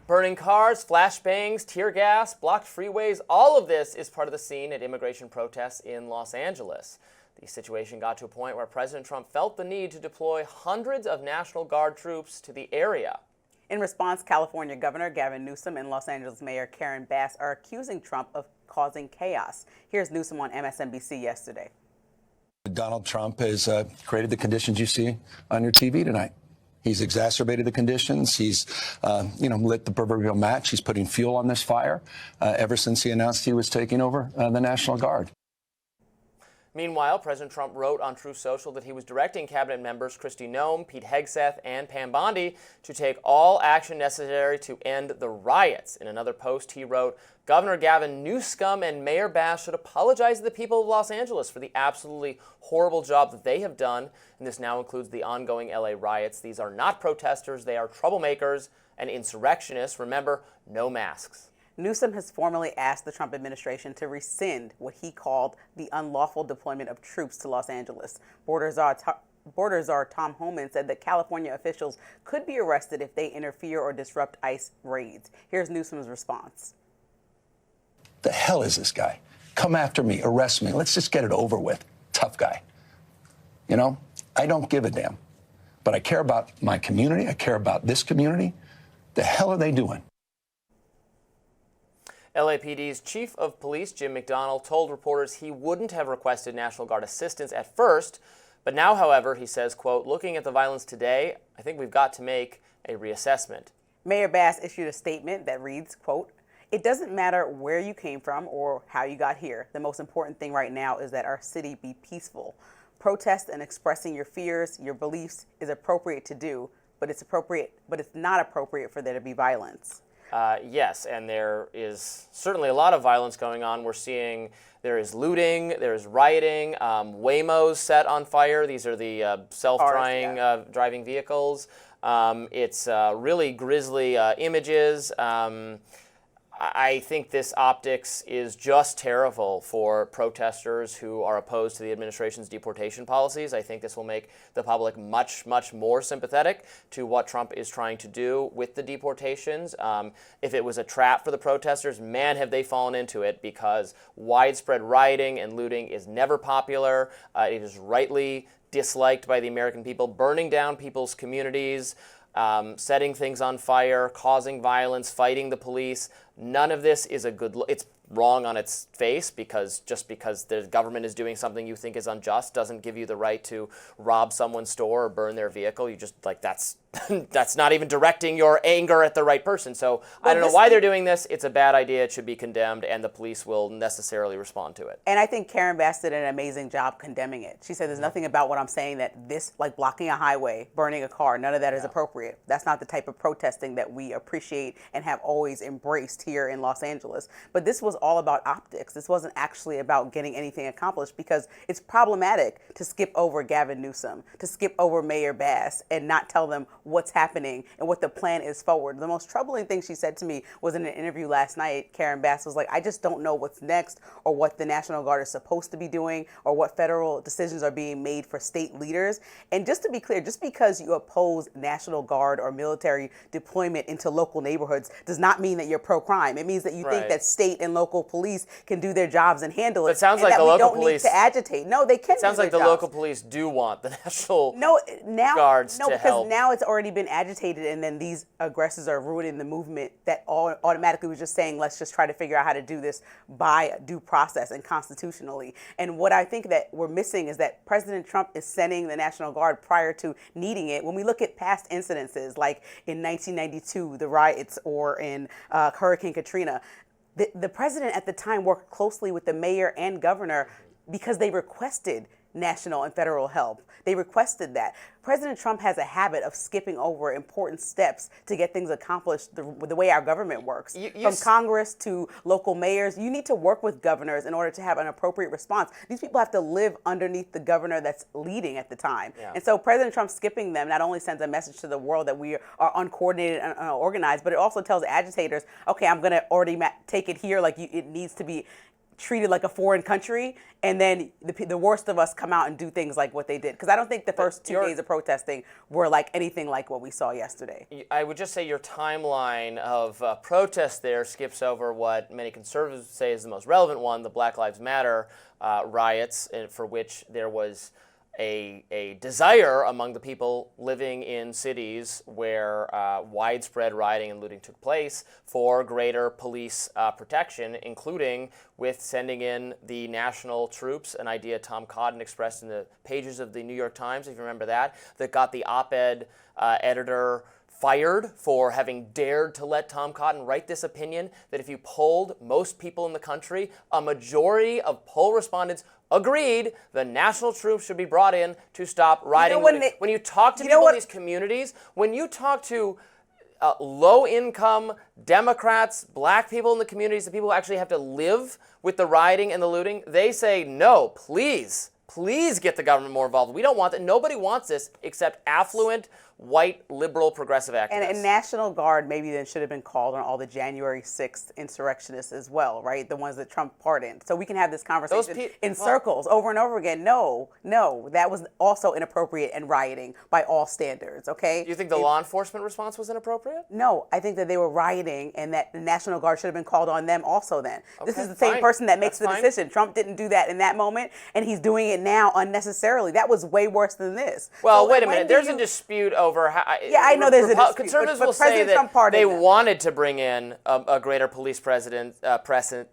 Burning cars, flashbangs, tear gas, blocked freeways, all of this is part of the scene at immigration protests in Los Angeles. The situation got to a point where President Trump felt the need to deploy hundreds of National Guard troops to the area. In response, California Governor Gavin Newsom and Los Angeles Mayor Karen Bass are accusing Trump of causing chaos. Here's Newsom on MSNBC yesterday. Donald Trump has created the conditions you see on your TV tonight. He's exacerbated the conditions. He's, lit the proverbial match. He's putting fuel on this fire ever since he announced he was taking over the National Guard. Meanwhile, President Trump wrote on Truth Social that he was directing cabinet members Kristi Noem, Pete Hegseth, and Pam Bondi to take all action necessary to end the riots. In another post, he wrote, Governor Gavin Newsom and Mayor Bass should apologize to the people of Los Angeles for the absolutely horrible job that they have done. And this now includes the ongoing LA riots. These are not protesters. They are troublemakers and insurrectionists. Remember, no masks. Newsom has formally asked the Trump administration to rescind what he called the unlawful deployment of troops to Los Angeles. Border Czar Tom Homan said that California officials could be arrested if they interfere or disrupt ICE raids. Here's Newsom's response. The hell is this guy? Come after me, arrest me. Let's just get it over with. Tough guy. You know, I don't give a damn. But I care about my community. I care about this community. The hell are they doing? LAPD's chief of police, Jim McDonnell, told reporters he wouldn't have requested National Guard assistance at first. But now, however, he says, quote, looking at the violence today, I think we've got to make a reassessment. Mayor Bass issued a statement that reads, quote, it doesn't matter where you came from or how you got here. The most important thing right now is that our city be peaceful. Protest and expressing your fears, your beliefs is appropriate to do, but it's not appropriate for there to be violence. Yes, and there is certainly a lot of violence going on. We're seeing there is looting, there is rioting, Waymos set on fire. These are the self-driving vehicles. It's really grisly images. I think this optics is just terrible for protesters who are opposed to the administration's deportation policies. I think this will make the public much, much more sympathetic to what Trump is trying to do with the deportations. If it was a trap for the protesters, man, have they fallen into it, because widespread rioting and looting is never popular. It is rightly disliked by the American people, burning down people's communities, setting things on fire, causing violence, fighting the police. None of this is a good look. It's wrong on its face, because just because the government is doing something you think is unjust doesn't give you the right to rob someone's store or burn their vehicle. You just, like, that's not even directing your anger at the right person. So I don't know why they're doing this. It's a bad idea. It should be condemned, and the police will necessarily respond to it. And I think Karen Bass did an amazing job condemning it. She said there's nothing about what I'm saying that this, like blocking a highway, burning a car, none of that is appropriate. That's not the type of protesting that we appreciate and have always embraced here in Los Angeles. But this was all about optics. This wasn't actually about getting anything accomplished, because it's problematic to skip over Gavin Newsom, to skip over Mayor Bass and not tell them what's happening and what the plan is forward. The most troubling thing she said to me was in an interview last night. Karen Bass was like, I just don't know what's next, or what the National Guard is supposed to be doing, or what federal decisions are being made for state leaders. And just to be clear, just because you oppose National Guard or military deployment into local neighborhoods does not mean that you're pro-crime. It means that you think that state and local police can do their jobs and handle it. It sounds like the local police need to agitate. No, they can. It sounds like the local police do want the National Guards to help. Because now it's already been agitated, and then these aggressors are ruining the movement that automatically was just saying, let's just try to figure out how to do this by due process and constitutionally. And what I think that we're missing is that President Trump is sending the National Guard prior to needing it. When we look at past incidences, like in 1992, the riots, or in Hurricane Katrina, the president at the time worked closely with the mayor and governor because they requested national and federal help. They requested that. President Trump has a habit of skipping over important steps to get things accomplished the way our government works. From Congress to local mayors, you need to work with governors in order to have an appropriate response. These people have to live underneath the governor that's leading at the time. And so President Trump skipping them not only sends a message to the world that we are uncoordinated and unorganized, but it also tells agitators, okay, I'm going to already take it here, like it needs to be treated like a foreign country, and then the worst of us come out and do things like what they did. Because I don't think the first 2 days of protesting were like anything like what we saw yesterday. I would just say your timeline of protest there skips over what many conservatives say is the most relevant one, the Black Lives Matter riots, for which there was a desire among the people living in cities where widespread rioting and looting took place for greater police protection, including with sending in the national troops, an idea Tom Cotton expressed in the pages of the New York Times, if you remember that got the op-ed editor fired for having dared to let Tom Cotton write this opinion that if you polled most people in the country, a majority of poll respondents agreed the national troops should be brought in to stop rioting. When you talk to people in these communities, when you talk to low-income Democrats, black people in the communities, the people who actually have to live with the rioting and the looting, they say, no, please get the government more involved. We don't want that. Nobody wants this except affluent, white, liberal, progressive activists. And a National Guard maybe then should have been called on all the January 6th insurrectionists as well, right? The ones that Trump pardoned. So we can have this conversation in circles over and over again. No, that was also inappropriate and rioting by all standards, okay? You think the law enforcement response was inappropriate? No, I think that they were rioting and that the National Guard should have been called on them also then. Okay, this is the same person that makes That's the decision. Trump didn't do that in that moment, and he's doing it now unnecessarily. That was way worse than this. Well, So wait a minute. There's a dispute over how. Yeah, I know there's a dispute. Conservatives but will say President that they them. wanted to bring in a greater police presence, and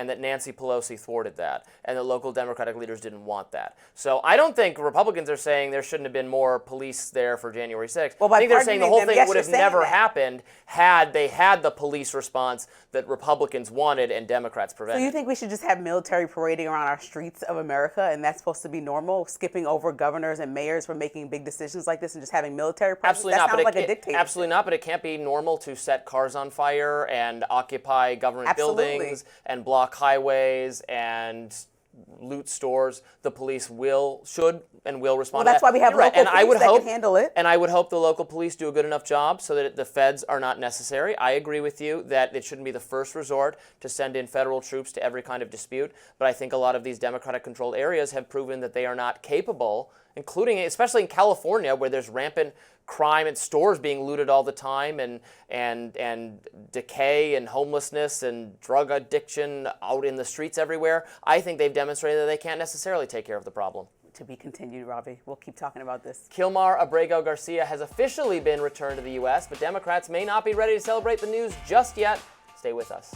that Nancy Pelosi thwarted that, and that local Democratic leaders didn't want that. So I don't think Republicans are saying there shouldn't have been more police there for January 6th. Well, I think they're saying the whole thing yes, would have you're saying never that. happened had they had the police response that Republicans wanted and Democrats prevented. So you think we should just have military parading around our streets of America, and that's supposed to be normal? Skipping over governors and mayors for making big decisions like this and just having military presence? Absolutely that not. sounds But like a dictatorship. Absolutely not. But it can't be normal to set cars on fire and occupy government buildings and block highways and loot stores. The police should and will respond. Well, that's why we have local police that can handle it. And I would hope the local police do a good enough job so that the feds are not necessary. I agree with you that it shouldn't be the first resort to send in federal troops to every kind of dispute. But I think a lot of these Democratic-controlled areas have proven that they are not capable, including, especially in California, where there's rampant crime and stores being looted all the time, and decay and homelessness and drug addiction out in the streets everywhere. I think they've demonstrated that they can't necessarily take care of the problem. To be continued, Robby. We'll keep talking about this. Kilmar Abrego Garcia has officially been returned to the U.S., but Democrats may not be ready to celebrate the news just yet. Stay with us.